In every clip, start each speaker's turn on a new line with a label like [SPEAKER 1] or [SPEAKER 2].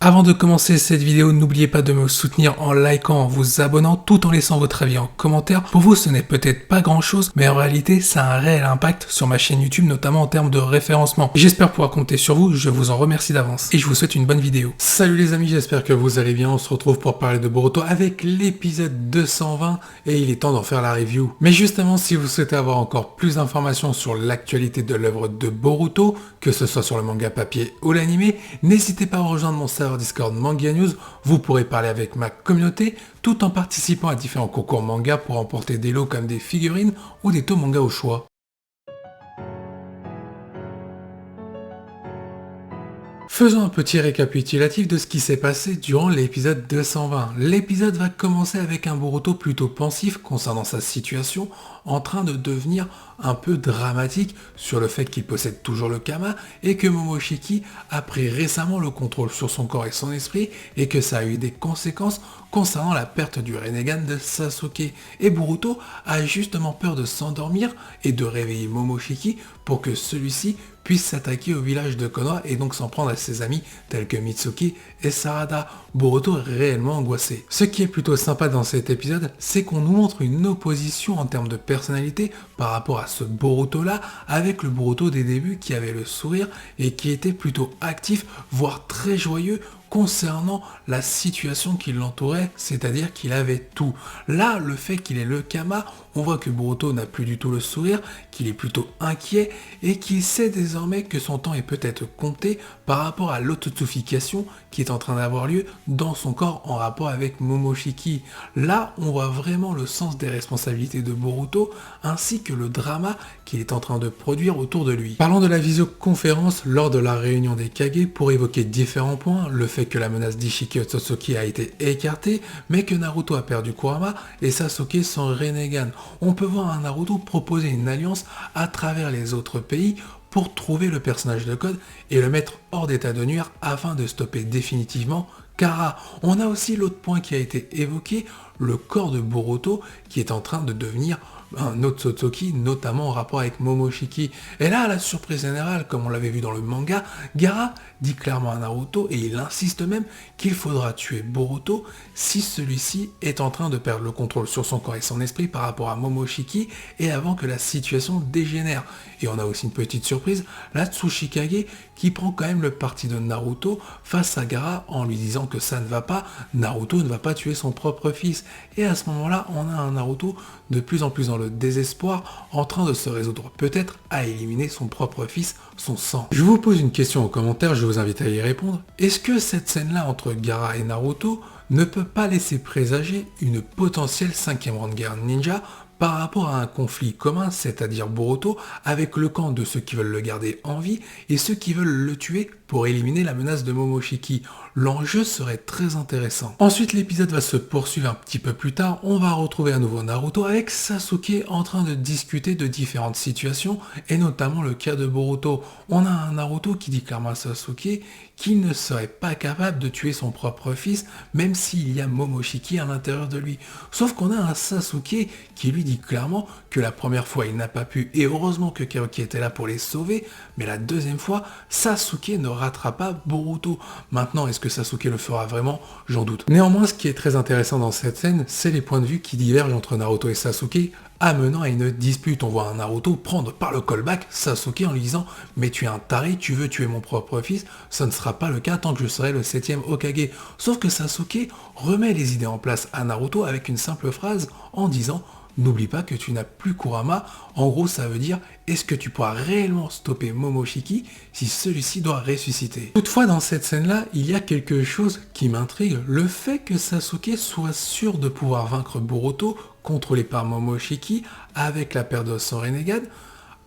[SPEAKER 1] Avant de commencer cette vidéo, n'oubliez pas de me soutenir en likant, en vous abonnant, tout en laissant votre avis en commentaire. Pour vous, ce n'est peut-être pas grand chose, mais en réalité, ça a un réel impact sur ma chaîne YouTube, notamment en termes de référencement. J'espère pouvoir compter sur vous, je vous en remercie d'avance. Et je vous souhaite une bonne vidéo. Salut les amis, j'espère que vous allez bien. On se retrouve pour parler de Boruto avec l'épisode 220 et il est temps d'en faire la review. Mais justement, si vous souhaitez avoir encore plus d'informations sur l'actualité de l'œuvre de Boruto, que ce soit sur le manga papier ou l'animé, n'hésitez pas à rejoindre mon serveur Discord Manga News, vous pourrez parler avec ma communauté tout en participant à différents concours manga pour remporter des lots comme des figurines ou des tomes manga au choix. Faisons un petit récapitulatif de ce qui s'est passé durant l'épisode 220. L'épisode va commencer avec un Boruto plutôt pensif concernant sa situation, en train de devenir un peu dramatique sur le fait qu'il possède toujours le Kama et que Momoshiki a pris récemment le contrôle sur son corps et son esprit et que ça a eu des conséquences concernant la perte du Rinnegan de Sasuke. Et Boruto a justement peur de s'endormir et de réveiller Momoshiki pour que celui-ci puisse s'attaquer au village de Konoha et donc s'en prendre à ses amis tels que Mitsuki et Sarada. Boruto est réellement angoissé. Ce qui est plutôt sympa dans cet épisode, c'est qu'on nous montre une opposition en termes de personnalité par rapport à ce Boruto-là avec le Boruto des débuts qui avait le sourire et qui était plutôt actif, voire très joyeux concernant la situation qui l'entourait, c'est-à-dire qu'il avait tout. Là, le fait qu'il ait le Kama, on voit que Boruto n'a plus du tout le sourire, qu'il est plutôt inquiet et qu'il sait désormais que son temps est peut-être compté par rapport à l'autotsufication qui est en train d'avoir lieu dans son corps en rapport avec Momoshiki. Là, on voit vraiment le sens des responsabilités de Boruto ainsi que le drama qu'il est en train de produire autour de lui. Parlons de la visioconférence lors de la réunion des Kage pour évoquer différents points, le fait que la menace d'Ishiki Otsutsuki a été écartée, mais que Naruto a perdu Kurama et Sasuke son Rinnegan. On peut voir un Naruto proposer une alliance à travers les autres pays pour trouver le personnage de code et le mettre hors d'état de nuire afin de stopper définitivement Kara. On a aussi l'autre point qui a été évoqué, le corps de Boruto qui est en train de devenir un Otsutsuki, notamment en rapport avec Momoshiki. Et là, à la surprise générale, comme on l'avait vu dans le manga, Gaara dit clairement à Naruto, et il insiste même, qu'il faudra tuer Boruto si celui-ci est en train de perdre le contrôle sur son corps et son esprit par rapport à Momoshiki, et avant que la situation dégénère. Et on a aussi une petite surprise, la Tsuchikage qui prend quand même le parti de Naruto face à Gaara en lui disant que ça ne va pas, Naruto ne va pas tuer son propre fils. Et à ce moment-là, on a un Naruto de plus en plus dans le désespoir, en train de se résoudre peut-être à éliminer son propre fils, son sang. Je vous pose une question en commentaire, je vous invite à y répondre. Est-ce que cette scène-là entre Gaara et Naruto ne peut pas laisser présager une potentielle 5e grande guerre ninja par rapport à un conflit commun, c'est-à-dire Boruto, avec le camp de ceux qui veulent le garder en vie et ceux qui veulent le tuer pour éliminer la menace de Momoshiki. L'enjeu serait très intéressant. Ensuite, l'épisode va se poursuivre un petit peu plus tard. On va retrouver à nouveau Naruto avec Sasuke en train de discuter de différentes situations et notamment le cas de Boruto. On a un Naruto qui dit clairement à Sasuke qu'il ne serait pas capable de tuer son propre fils même s'il y a Momoshiki à l'intérieur de lui. Sauf qu'on a un Sasuke qui lui dit clairement que la première fois il n'a pas pu et heureusement que Kaoki était là pour les sauver, mais la deuxième fois Sasuke ne rattrape pas Boruto. Maintenant, est-ce que Sasuke le fera vraiment? J'en doute. Néanmoins, ce qui est très intéressant dans cette scène, c'est les points de vue qui divergent entre Naruto et Sasuke, amenant à une dispute. On voit un Naruto prendre par le callback Sasuke en lui disant « Mais tu es un taré, tu veux tuer mon propre fils, ça ne sera pas le cas tant que je serai le 7e Hokage ». Sauf que Sasuke remet les idées en place à Naruto avec une simple phrase en disant « N'oublie pas que tu n'as plus Kurama ». En gros, ça veut dire « Est-ce que tu pourras réellement stopper Momoshiki si celui-ci doit ressusciter ?» Toutefois, dans cette scène-là, il y a quelque chose qui m'intrigue. Le fait que Sasuke soit sûr de pouvoir vaincre Boruto, contrôlé par Momoshiki, avec la perte de son Rinnegan,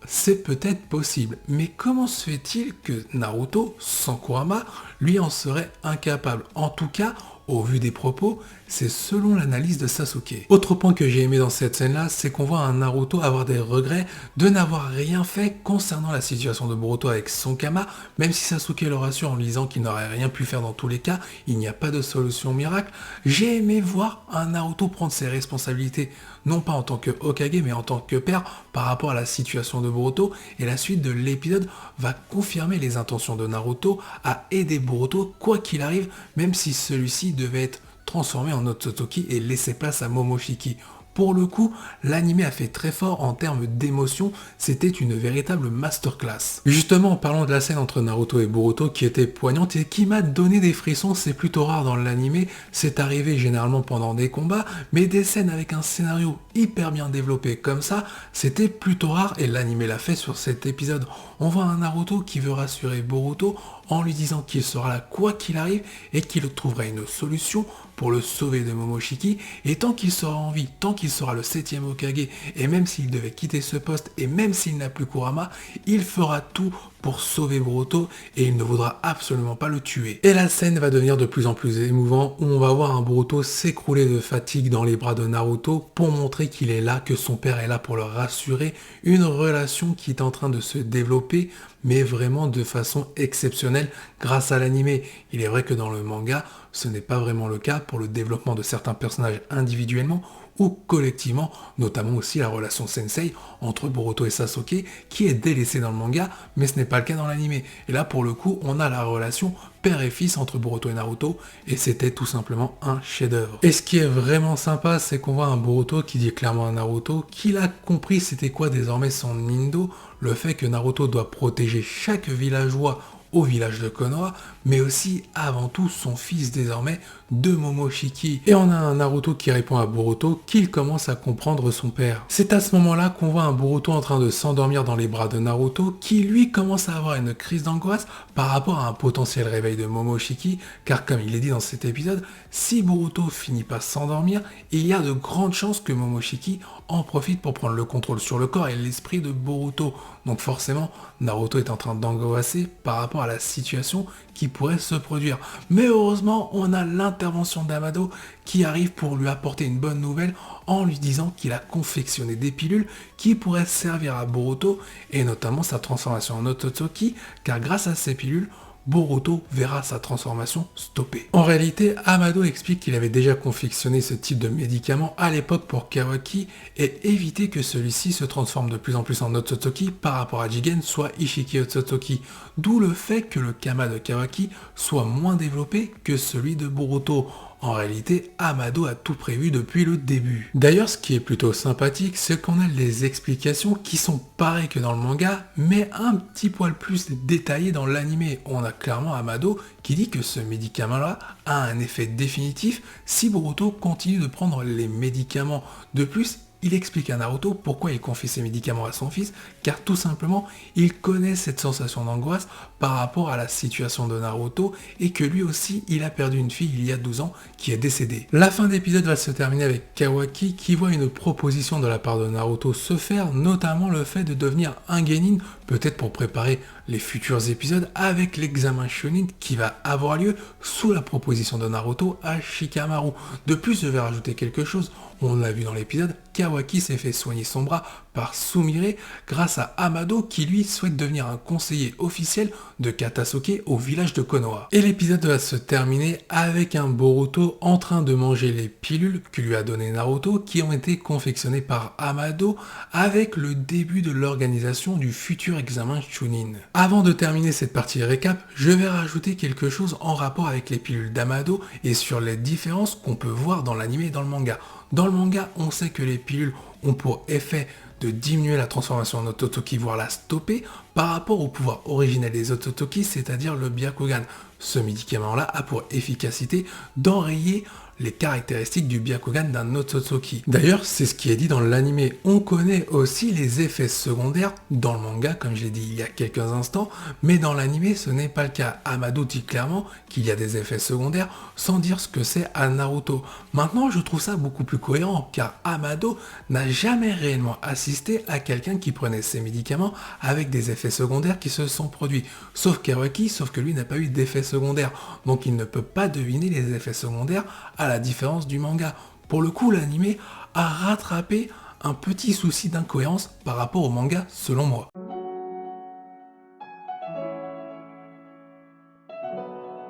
[SPEAKER 1] c'est peut-être possible. Mais comment se fait-il que Naruto, sans Kurama, lui en serait incapable? En tout cas, Au vu des propos, c'est selon l'analyse de Sasuke. Autre point que j'ai aimé dans cette scène-là, c'est qu'on voit un Naruto avoir des regrets de n'avoir rien fait concernant la situation de Boruto avec son Kama, même si Sasuke le rassure en lui disant qu'il n'aurait rien pu faire dans tous les cas, il n'y a pas de solution miracle. J'ai aimé voir un Naruto prendre ses responsabilités, non pas en tant que Hokage, mais en tant que père par rapport à la situation de Boruto, et la suite de l'épisode va confirmer les intentions de Naruto à aider Boruto quoi qu'il arrive, même si celui-ci devait être transformé en Otsutsuki et laisser place à Momoshiki. Pour le coup, l'anime a fait très fort en termes d'émotion, c'était une véritable masterclass. Justement, en parlant de la scène entre Naruto et Boruto qui était poignante et qui m'a donné des frissons, c'est plutôt rare dans l'anime, c'est arrivé généralement pendant des combats, mais des scènes avec un scénario hyper bien développé comme ça, c'était plutôt rare et l'anime l'a fait sur cet épisode. On voit un Naruto qui veut rassurer Boruto en lui disant qu'il sera là quoi qu'il arrive et qu'il trouvera une solution pour le sauver de Momoshiki, et tant qu'il sera en vie, tant qu'il sera le 7ème Hokage, et même s'il devait quitter ce poste, et même s'il n'a plus Kurama, il fera tout pour sauver Boruto, et il ne voudra absolument pas le tuer. Et la scène va devenir de plus en plus émouvante, où on va voir un Boruto s'écrouler de fatigue dans les bras de Naruto, pour montrer qu'il est là, que son père est là pour le rassurer, une relation qui est en train de se développer, mais vraiment de façon exceptionnelle grâce à l'anime. Il est vrai que dans le manga, ce n'est pas vraiment le cas pour le développement de certains personnages individuellement ou collectivement, notamment aussi la relation sensei entre Boruto et Sasuke qui est délaissée dans le manga, mais ce n'est pas le cas dans l'anime. Et là pour le coup, on a la relation père et fils entre Boruto et Naruto, et c'était tout simplement un chef-d'œuvre. Et ce qui est vraiment sympa, c'est qu'on voit un Boruto qui dit clairement à Naruto qu'il a compris c'était quoi désormais son Nindo, le fait que Naruto doit protéger chaque villageois au village de Konoha, mais aussi avant tout son fils désormais de Momoshiki. Et on a un Naruto qui répond à Boruto qu'il commence à comprendre son père. C'est à ce moment-là qu'on voit un Boruto en train de s'endormir dans les bras de Naruto qui lui commence à avoir une crise d'angoisse par rapport à un potentiel réveil de Momoshiki, car comme il est dit dans cet épisode, si Boruto finit par s'endormir, il y a de grandes chances que Momoshiki en profite pour prendre le contrôle sur le corps et l'esprit de Boruto. Donc forcément, Naruto est en train d'angoisser par rapport à la situation qui pourrait se produire. Mais heureusement, on a l'intervention d'Amado qui arrive pour lui apporter une bonne nouvelle en lui disant qu'il a confectionné des pilules qui pourraient servir à Boruto et notamment sa transformation en Otsutsuki, car grâce à ces pilules, Boruto verra sa transformation stoppée. En réalité, Amado explique qu'il avait déjà confectionné ce type de médicament à l'époque pour Kawaki et éviter que celui-ci se transforme de plus en plus en Otsutsuki par rapport à Jigen, soit Ishiki Otsutsuki. D'où le fait que le Kama de Kawaki soit moins développé que celui de Boruto. En réalité, Amado a tout prévu depuis le début. D'ailleurs, ce qui est plutôt sympathique, c'est qu'on a les explications qui sont pareilles que dans le manga, mais un petit poil plus détaillées dans l'anime. On a clairement Amado qui dit que ce médicament-là a un effet définitif si Boruto continue de prendre les médicaments. De plus, il explique à Naruto pourquoi il confie ses médicaments à son fils, car tout simplement, il connaît cette sensation d'angoisse par rapport à la situation de Naruto et que lui aussi, il a perdu une fille il y a 12 ans qui est décédée. La fin d'épisode va se terminer avec Kawaki qui voit une proposition de la part de Naruto se faire, notamment le fait de devenir un genin, peut-être pour préparer les futurs épisodes avec l'examen Chunin qui va avoir lieu sous la proposition de Naruto à Shikamaru. De plus, je vais rajouter quelque chose, on l'a vu dans l'épisode, Kawaki s'est fait soigner son bras par Sumire grâce à Amado qui lui souhaite devenir un conseiller officiel de Katasuke au village de Konoha. Et l'épisode va se terminer avec un Boruto en train de manger les pilules que lui a donné Naruto qui ont été confectionnées par Amado avec le début de l'organisation du futur examen Chunin. Avant de terminer cette partie récap, je vais rajouter quelque chose en rapport avec les pilules d'Amado et sur les différences qu'on peut voir dans l'anime et dans le manga. Dans le manga, on sait que les pilules ont pour effet de diminuer la transformation en Otsutsuki, voire la stopper, par rapport au pouvoir originel des Otsutsuki, c'est-à-dire le Byakugan. Ce médicament-là a pour efficacité d'enrayer les caractéristiques du Byakugan d'un Otsutsuki. D'ailleurs, c'est ce qui est dit dans l'anime. On connaît aussi les effets secondaires dans le manga, comme je l'ai dit il y a quelques instants, mais dans l'anime, ce n'est pas le cas. Amado dit clairement qu'il y a des effets secondaires, sans dire ce que c'est à Naruto. Maintenant, je trouve ça beaucoup plus cohérent, car Amado n'a jamais réellement assisté à quelqu'un qui prenait ses médicaments avec des effets secondaires qui se sont produits. Sauf Karoki, sauf que lui n'a pas eu d'effets secondaires. Donc il ne peut pas deviner les effets secondaires à la différence du manga. Pour le coup, l'anime a rattrapé un petit souci d'incohérence par rapport au manga, selon moi.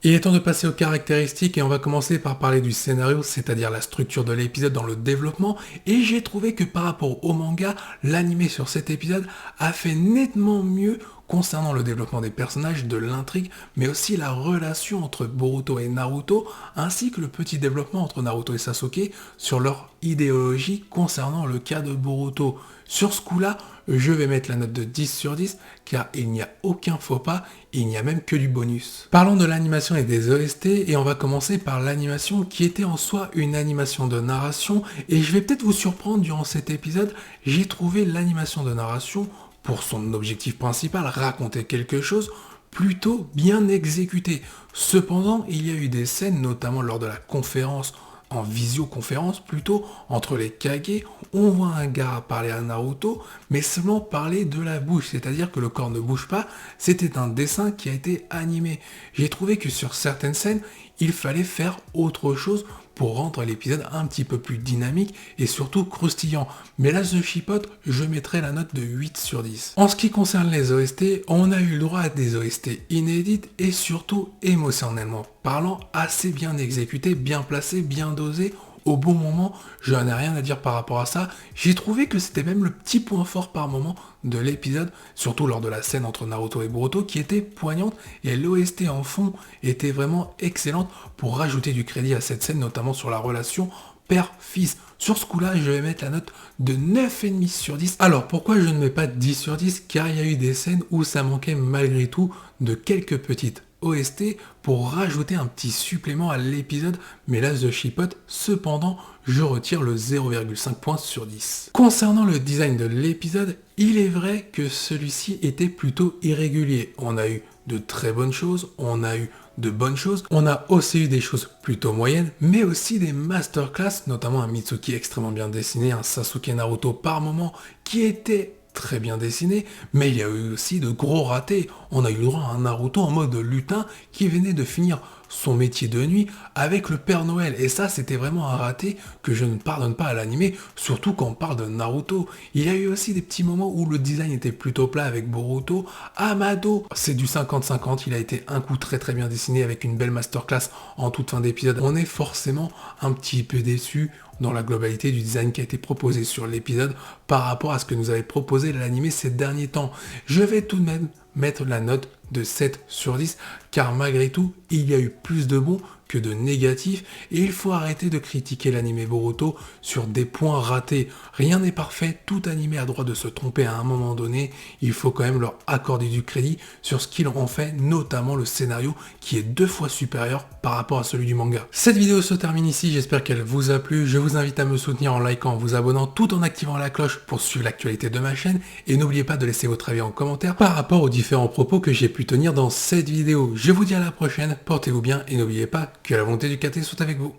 [SPEAKER 1] Il est temps de passer aux caractéristiques et on va commencer par parler du scénario, c'est-à-dire la structure de l'épisode dans le développement, et j'ai trouvé que par rapport au manga, l'anime sur cet épisode a fait nettement mieux concernant le développement des personnages, de l'intrigue, mais aussi la relation entre Boruto et Naruto, ainsi que le petit développement entre Naruto et Sasuke sur leur idéologie concernant le cas de Boruto. Sur ce coup-là, je vais mettre la note de 10 sur 10, car il n'y a aucun faux pas, il n'y a même que du bonus. Parlons de l'animation et des OST, et on va commencer par l'animation qui était en soi une animation de narration, et je vais peut-être vous surprendre durant cet épisode, j'ai trouvé l'animation de narration, pour son objectif principal, raconter quelque chose, plutôt bien exécuté. Cependant, il y a eu des scènes, notamment lors de la conférence, en visioconférence plutôt, entre les Kage, on voit un gars parler à Naruto, mais seulement parler de la bouche, c'est-à-dire que le corps ne bouge pas, c'était un dessin qui a été animé. J'ai trouvé que sur certaines scènes, il fallait faire autre chose pour rendre l'épisode un petit peu plus dynamique et surtout croustillant. Mais là, The Chipote, je mettrai la note de 8 sur 10. En ce qui concerne les OST, on a eu le droit à des OST inédites et surtout émotionnellement parlant, assez bien exécutées, bien placées, bien dosées, au bon moment. Je n'en ai rien à dire par rapport à ça. J'ai trouvé que c'était même le petit point fort par moment de l'épisode, surtout lors de la scène entre Naruto et Boruto, qui était poignante, et l'OST en fond était vraiment excellente pour rajouter du crédit à cette scène, notamment sur la relation père-fils. Sur ce coup-là, je vais mettre la note de 9,5 sur 10. Alors, pourquoi je ne mets pas 10 sur 10? Car il y a eu des scènes où ça manquait malgré tout de quelques petites OST pour rajouter un petit supplément à l'épisode, mais là The Chipote, cependant, je retire le 0,5 points sur 10. Concernant le design de l'épisode, il est vrai que celui-ci était plutôt irrégulier. On a eu de très bonnes choses, on a eu de bonnes choses, on a aussi eu des choses plutôt moyennes, mais aussi des masterclass, notamment un Mitsuki extrêmement bien dessiné, un Sasuke Naruto par moment qui était très bien dessiné, mais il y a eu aussi de gros ratés. On a eu le droit à un Naruto en mode lutin qui venait de finir son métier de nuit avec le Père Noël. Et ça, c'était vraiment un raté que je ne pardonne pas à l'anime, surtout quand on parle de Naruto. Il y a eu aussi des petits moments où le design était plutôt plat avec Boruto. Amado, c'est du 50-50, il a été un coup très très bien dessiné avec une belle masterclass en toute fin d'épisode. On est forcément un petit peu déçu dans la globalité du design qui a été proposé sur l'épisode par rapport à ce que nous avait proposé l'anime ces derniers temps. Je vais tout de même mettre la note de 7 sur 10, car malgré tout, il y a eu plus de bons que de négatifs, et il faut arrêter de critiquer l'anime Boruto sur des points ratés. Rien n'est parfait, tout animé a droit de se tromper à un moment donné, il faut quand même leur accorder du crédit sur ce qu'ils ont fait, notamment le scénario qui est 2 fois supérieur par rapport à celui du manga. Cette vidéo se termine ici, j'espère qu'elle vous a plu, je vous invite à me soutenir en likant, en vous abonnant, tout en activant la cloche pour suivre l'actualité de ma chaîne, et n'oubliez pas de laisser votre avis en commentaire par rapport aux différents propos que j'ai pu tenir dans cette vidéo. Je vous dis à la prochaine, portez-vous bien et n'oubliez pas que la volonté du KT soit avec vous.